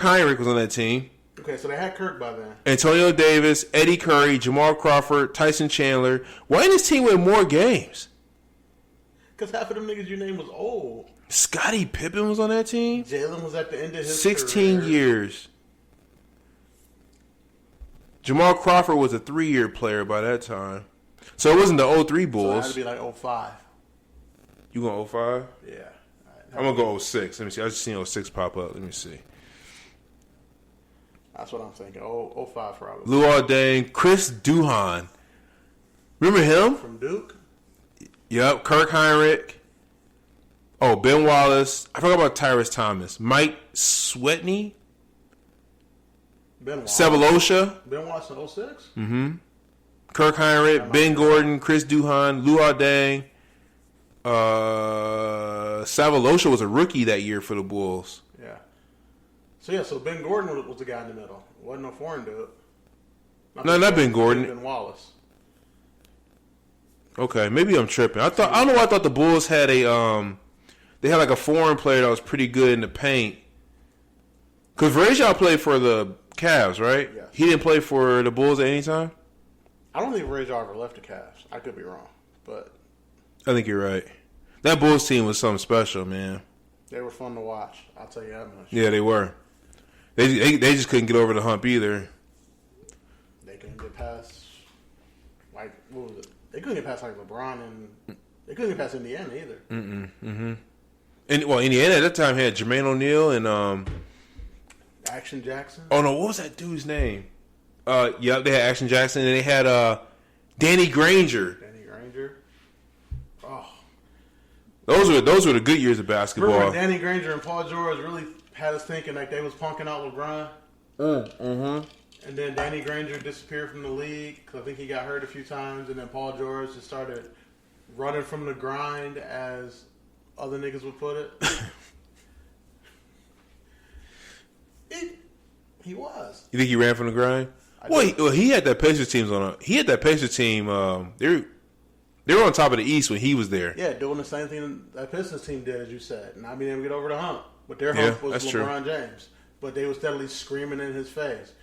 Heinrich was on that team. Okay, so they had Kirk by then. Antonio Davis, Eddie Curry, Jamal Crawford, Tyson Chandler. Why didn't this team win more games? Because half of them niggas you named was old. Scottie Pippen was on that team? Jalen was at the end of his 16 career. years. Jamal Crawford was a 3-year player by that time. So it wasn't the 03 Bulls. So it had to be like 05. You going 05? Yeah. I'm going to go 06. Let me see. I just seen 06 pop up. Let me see. That's what I'm thinking. 05 probably. Luol Deng, Chris Duhon. Remember him? From Duke? Yep. Kirk Heinrich. Oh, Ben Wallace. I forgot about Tyrus Thomas. Mike Swetney. Ben Wallace. Sebalosha. Ben Wallace in 06? Mm-hmm. Kirk Heinrich, Ben Gordon, Chris Duhon, Luol Deng. Sebalosha was a rookie that year for the Bulls. Yeah. So Ben Gordon was the guy in the middle. Wasn't no foreign dude. Not Ben Gordon. Ben Wallace. Okay, maybe I'm tripping. I don't know why I thought the Bulls had they had like a foreign player that was pretty good in the paint. Because Rajon played for the Cavs, right? Yes. He didn't play for the Bulls at any time? I don't think Rajon ever left the Cavs. I could be wrong, but I think you're right. That Bulls team was something special, man. they were fun to watch. I'll tell you that much. Yeah, they were. They just couldn't get over the hump either. They couldn't get past, like, what was it? They couldn't get past, like, LeBron, and they couldn't get past Indiana either. Mm-hmm. And, well, Indiana at that time had Jermaine O'Neal and Action Jackson. oh no, what was that dude's name? Yeah, they had Action Jackson, and they had Danny Granger. Danny Granger. Oh. Those were the good years of basketball. Remember when Danny Granger and Paul George really had us thinking like they was punking out LeBron? Mm-hmm. And then Danny Granger disappeared from the league because I think he got hurt a few times, and then Paul George just started running from the grind, as other niggas would put it. He was. You think he ran from the grind? Well, he had that Pacers team He had that Pacers team. They were on top of the East when he was there. Yeah, doing the same thing that Pistons team did, as you said, not being able to get over the hump. But their hump was LeBron James. But they were steadily screaming in his face.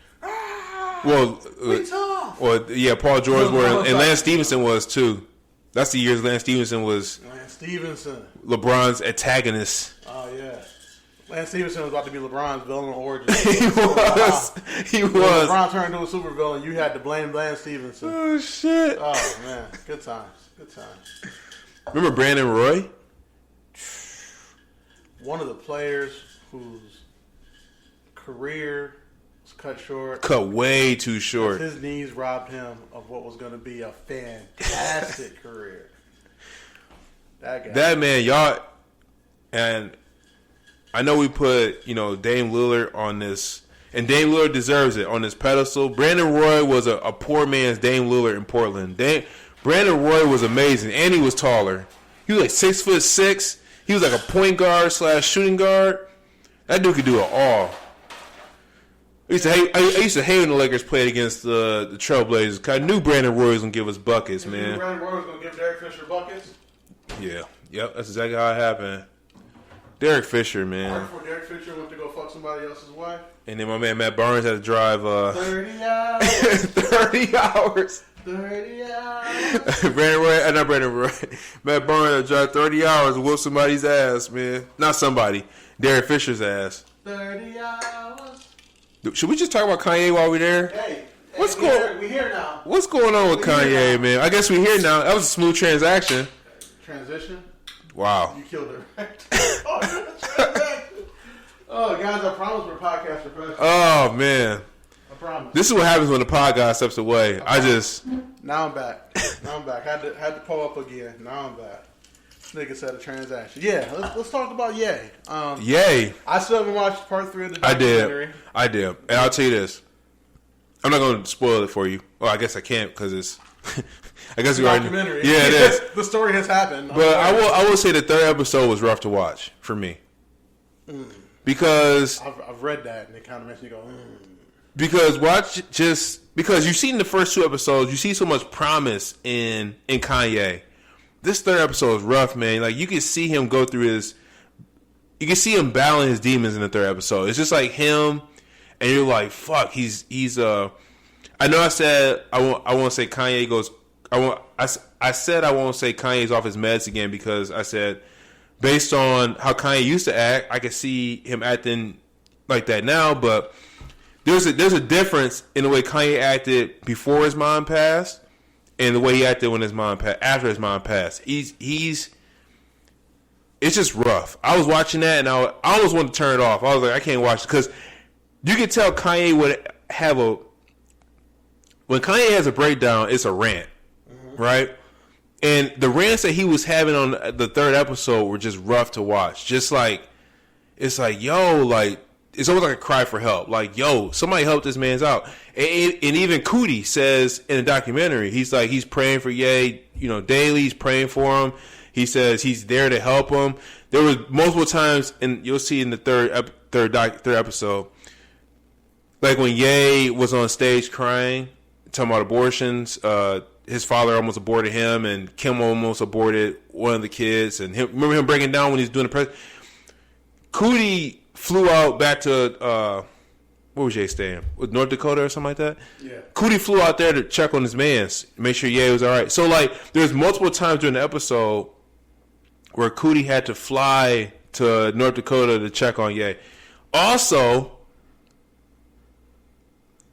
Well, we tough. Well, yeah, Paul George were, and Lance Stevenson was too. That's the years Lance Stevenson was. Lance Stevenson, LeBron's antagonist. Oh yeah. Lance Stevenson was about to be LeBron's villain origin. He was. He was. When LeBron turned into a super villain, you had to blame Lance Stevenson. Oh, shit. Oh, man. Good times. Good times. Remember Brandon Roy? One of the players whose career was cut short. Cut way too short. His knees robbed him of what was going to be a fantastic career. That man, y'all, and I know we put, Dame Lillard on this, and Dame Lillard deserves it, on this pedestal. Brandon Roy was a poor man's Dame Lillard in Portland. Brandon Roy was amazing, and he was taller. He was like 6'6". He was like a point guard / shooting guard. That dude could do it all. I used to hate when the Lakers played against the Trailblazers, because I knew Brandon Roy was going to give us buckets, man. You knew Brandon Roy was going to give Derek Fisher buckets? Yeah. Yep, that's exactly how it happened. Derek Fisher, man. Right before Derek Fisher went to go fuck somebody else's wife. And then my man Matt Barnes had to drive 30 hours. 30 hours. 30 hours. Not Brandon Roy. Matt Barnes had to drive 30 hours to whoop somebody's ass, man. Not somebody. Derek Fisher's ass. 30 hours. Should we just talk about Kanye while we're there? Hey, we here now. What's going on with Kanye, man? I guess we're here now. That was a smooth transaction. Transition? Wow. You killed it. Oh, guys, I promise we're podcast professionals. Oh, man. I promise. This is what happens when the podcast steps away. Now I'm back. Had to pull up again. Now I'm back. This nigga said a transaction. Yeah, let's talk about Ye. Ye. I still haven't watched part 3 of the documentary. I did. And I'll tell you this. I'm not going to spoil it for you. Well, I guess I can't because it's... I guess we already. Documentary. Yeah, it is. The story has happened. But I will say the third episode was rough to watch for me. Because I've read that and it kind of makes me go. Because you've seen the first 2 episodes, you see so much promise in Kanye. This third episode is rough, man. Like, you can see him go through his you can see him battling his demons in the third episode. It's just like him, and you're like, fuck, he's. I know I said I won't say Kanye goes. I said I won't say Kanye's off his meds again because I said based on how Kanye used to act, I could see him acting like that now. But there's a difference in the way Kanye acted before his mom passed and the way he acted when his mom passed after his mom passed. It's just rough. I was watching that and I almost wanted to turn it off. I was like, I can't watch it because you could tell Kanye would have when Kanye has a breakdown, it's a rant, right? And the rants that he was having on the third episode were just rough to watch. Just like, it's like, yo, like, it's almost like a cry for help. Like, yo, somebody help this man's out. And even Cootie says in the documentary, he's like, he's praying for Ye, daily. He's praying for him. He says he's there to help him. There was multiple times, and you'll see in the third episode, like when Ye was on stage crying, talking about abortions. His father almost aborted him, and Kim almost aborted one of the kids. And remember him breaking down when he was doing the press. Cootie flew out back to where was Ye staying? With North Dakota or something like that. Yeah. Cootie flew out there to check on his man's, make sure Ye was all right. So like, there's multiple times during the episode where Cootie had to fly to North Dakota to check on Ye. Also,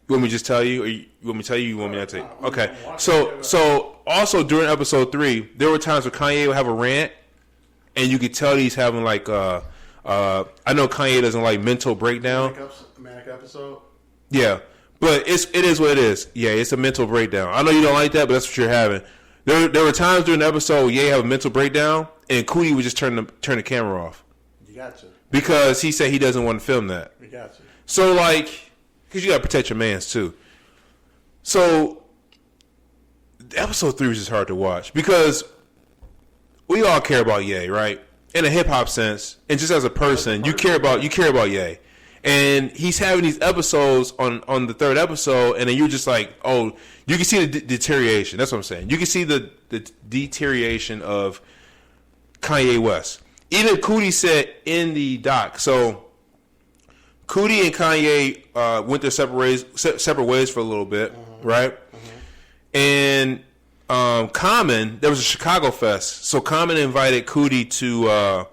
you want me to just tell you, or you want me to tell you? You want me not to tell you? Okay. So also during episode 3, there were times where Kanye would have a rant, and you could tell he's having like I know Kanye doesn't like mental breakdown. Manic episode. Yeah, but it is what it is. Yeah, it's a mental breakdown. I know you don't like that, but that's what you're having. There were times during the episode where Ye have a mental breakdown, and Cootie would just turn the camera off. You got to. Because he said he doesn't want to film that. You got to. So like, because you got to protect your mans too. So episode 3 was just hard to watch because we all care about Ye, right? In a hip hop sense, and just as a person, you care about Ye. And he's having these episodes on the third episode, and then you're just like, oh, you can see the deterioration. That's what I'm saying. You can see the deterioration of Kanye West. Even Cootie said in the doc. So Cootie and Kanye went their separate ways for a little bit, right? And Common, there was a Chicago Fest. So Common invited Cootie to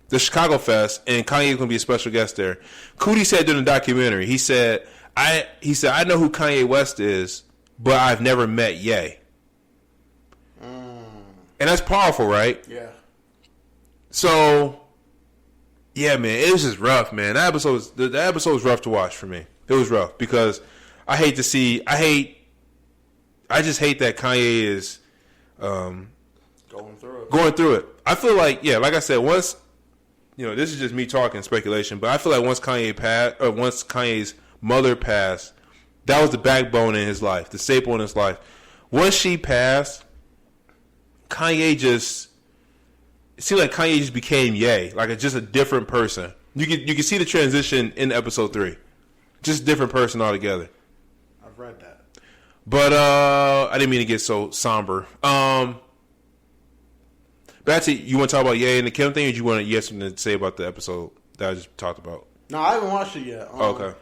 the Chicago Fest, and Kanye was going to be a special guest there. Cootie said during the documentary, he said, I know who Kanye West is, but I've never met Ye. And that's powerful, right? Yeah. So, yeah, man, it was just rough, man. The episode was rough to watch for me. It was rough because I just hate that Kanye is going through it. I feel like, yeah, like I said, once, this is just me talking speculation, but I feel like once Kanye's mother passed, that was the backbone in his life, the staple in his life. Once she passed, it seemed like Kanye just became Ye, like just a different person. You can see the transition in episode 3, just a different person altogether. I've read that, but I didn't mean to get so somber. Batsy, you want to talk about Ye and the Kim thing, or do you have something to say about the episode that I just talked about? No, I haven't watched it yet. Okay.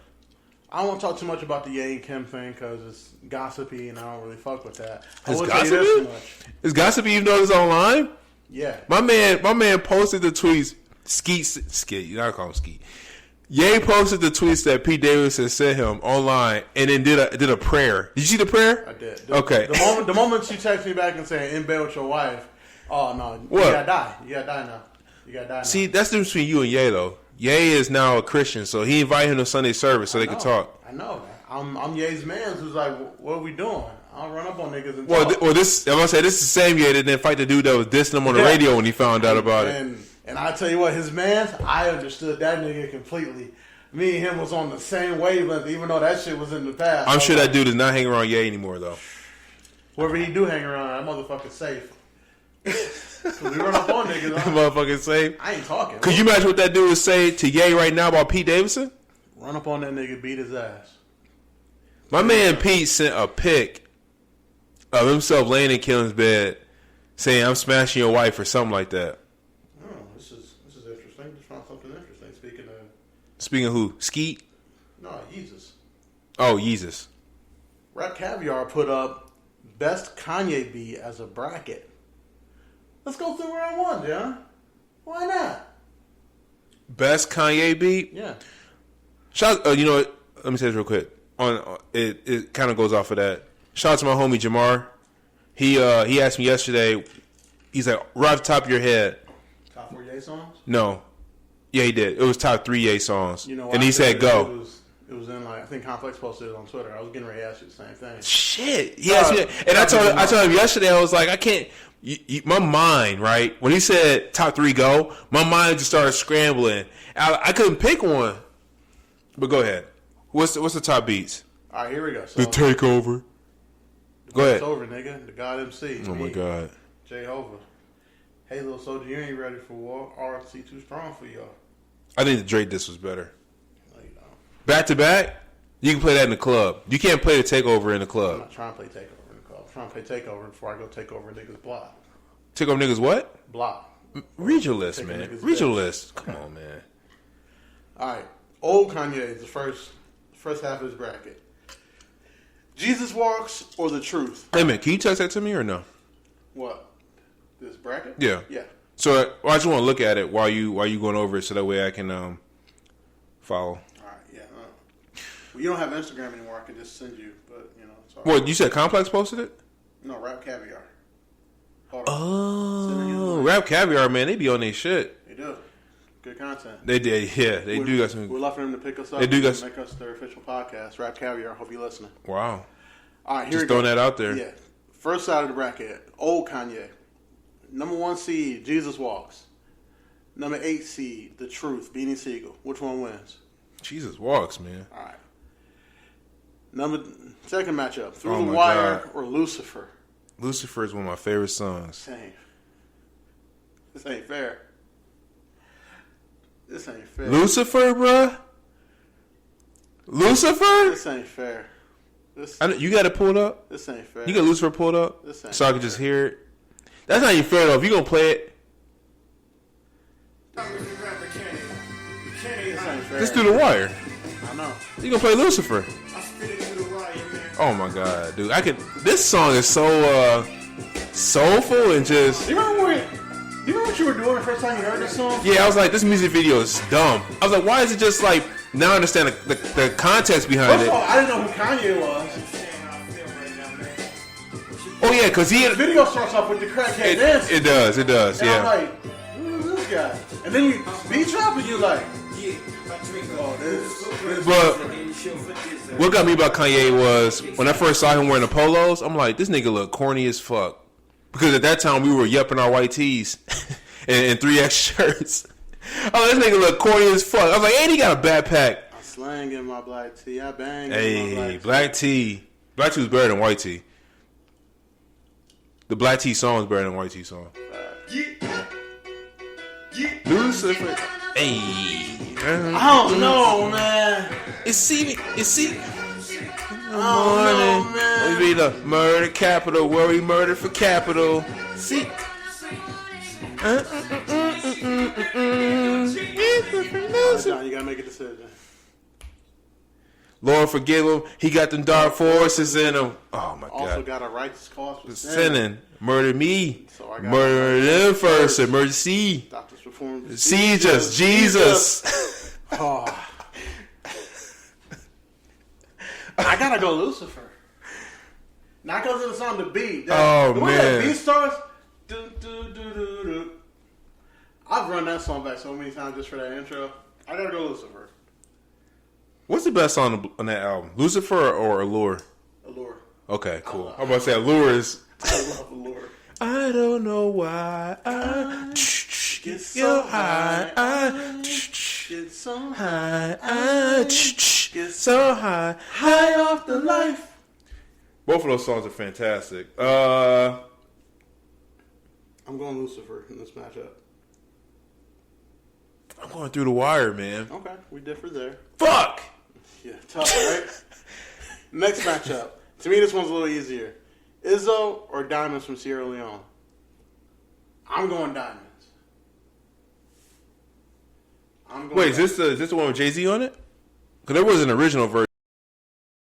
I won't talk too much about the Ye and Kim thing because it's gossipy and I don't really fuck with that. It's gossipy? It's gossipy even though it's online? Yeah. My man posted the tweets. Skeet. You gotta call him Skeet. Ye posted the tweets that Pete Davidson sent him online, and then did a prayer. Did you see the prayer? I did. Okay. The moment you text me back and say in bed with your wife, oh no, what? You gotta die. You gotta die now. You gotta die now. See, that's the difference between you and Ye though. Ye is now a Christian, so he invited him to Sunday service so they could talk. I know. I'm Ye's man who's like, what are we doing? I'll run up on niggas and talk. This is the same Ye that didn't fight the dude that was dissing him on the radio when he found out about it. And I tell you what, his man, I understood that nigga completely. Me and him was on the same wavelength, even though that shit was in the past. I'm sure that dude is not hanging around Ye anymore, though. Wherever he do hang around, that motherfucker's safe. So we run up on niggas. That motherfucker's safe. I ain't talking. Could you imagine what that dude would say to Ye right now about Pete Davidson? Run up on that nigga, beat his ass. My man Pete sent a pic of himself laying in Kim's bed saying, I'm smashing your wife or something like that. Oh, this is interesting. Just found something Speaking of who? Skeet? No, Yeezus. Oh, Yeezus. Rap Caviar put up best Kanye beat as a bracket. Let's go through round one, John. Why not? Best Kanye beat? Yeah. Shout, you know what? Let me say this real quick. It kind of goes off of that. Shout out to my homie Jamar. He asked me yesterday. He's like, right off the top of your head. Top 4 Ye songs? No. Yeah, he did. It was top 3 Ye songs. You know, and he said go. It was in like I think Complex posted it on Twitter. I was getting ready to ask you the same thing. Shit. He asked me, and I told him yesterday. I was like, I can't. My mind, right? When he said top 3 go, my mind just started scrambling. I couldn't pick one. But go ahead. What's the top beats? All right, here we go. So, the Takeover. Go ahead. It's over, nigga. The God MC. Oh my God. Jehovah. Hey, little soldier, you ain't ready for war. RC too strong for y'all. I think the Drake disc was better. No, you don't. Back to back, you can play that in the club. You can't play the Takeover in the I'm club. not trying to play Takeover in the club. I'm trying to play Takeover before I go take over niggas' block. Take over niggas what? Block. Read your list, Take a man. nigga's Read your bitch. list. Come on, man. All right. Old Kanye is the first half of his bracket. Jesus Walks or The Truth? Hey, man, can you text that to me or no? What? This bracket? Yeah. Yeah. So I just want to look at it while you going over it, so that way I can follow. All right. Yeah. Well, you don't have Instagram anymore. I can just send you, but you know. It's all What right. you said? Complex posted it. No, Rap Caviar. Hold on. Oh, Rap Caviar, man, they be on their shit. They do. Good content. They did, yeah. They do got some. We're love for them to pick us up. They do got make us their official podcast. Rap Caviar. Hope you're listening. Wow. All right, here Just we go. throwing that out there. Yeah. First side of the bracket. Old Kanye. Number 1 seed, Jesus Walks. Number 8 seed, The Truth, Beanie Siegel. Which one wins? Jesus Walks, man. All right. Second matchup, Through Oh the my Wire God. or Lucifer. Lucifer is one of my favorite songs. Same. This ain't fair. This ain't fair. Lucifer, bruh? Lucifer? This ain't fair. You got it pulled up? This ain't fair. You got Lucifer pulled up? This ain't So I can just hear it? That's not even fair, though. If you going to play it, This ain't fair. just through the wire. I know. You going to play Lucifer? Oh, my God, dude. This song is so soulful and just... Do you remember what you were doing the first time you heard this song? Yeah, I was like, this music video is dumb. I was like, why is it just like... Now I understand the context behind First it. of all, I didn't know who Kanye was. Oh, yeah, because he... The video starts off with the crackhead dancing. It does, And I'm yeah. like, who is this guy? And then you beat drop and you're like, oh, this. But what got me about Kanye was when I first saw him wearing the polos, I'm like, this nigga look corny as fuck. Because at that time we were yupping our white tees and 3X shirts. Oh, this nigga look corny as fuck. I was like, and he got a backpack. I slang in my black tee. I bang in my Hey, black black tee. Black tee was better than white tee. The black tee song is better than white tee song. Lucifer. Hey. I don't know, man. You see. I don't know, man. We be the murder capital where we murder for capital. See. John, you gotta make a decision. Lord forgive him. He got them dark forces in him. Oh my Also God. got a righteous cause for Sinning. Murder me. So I got Murder them first. And murder C. Doctors perform. Siege us. Jesus. Oh. I gotta go Lucifer. Not because of the song, the beat. Oh, the way man. that beat starts. Do, do, do, do, do. I've run that song back so many times just for that intro. I gotta go Lucifer. What's the best song on that album? Lucifer or Allure? Allure. Okay, cool. I'm about to say Allure is... I love Allure. I don't know why I get so high. I Get so high. I get so high. High off the life. Both of those songs are fantastic. I'm going Lucifer in this matchup. I'm going through the wire, man. Okay, we differ there. Fuck! Yeah, tough, right? Next matchup. To me, this one's a little easier. Izzo or Diamonds from Sierra Leone? I'm going Diamonds. I'm going Wait, is this the one with Jay-Z on it? Because there was an original version.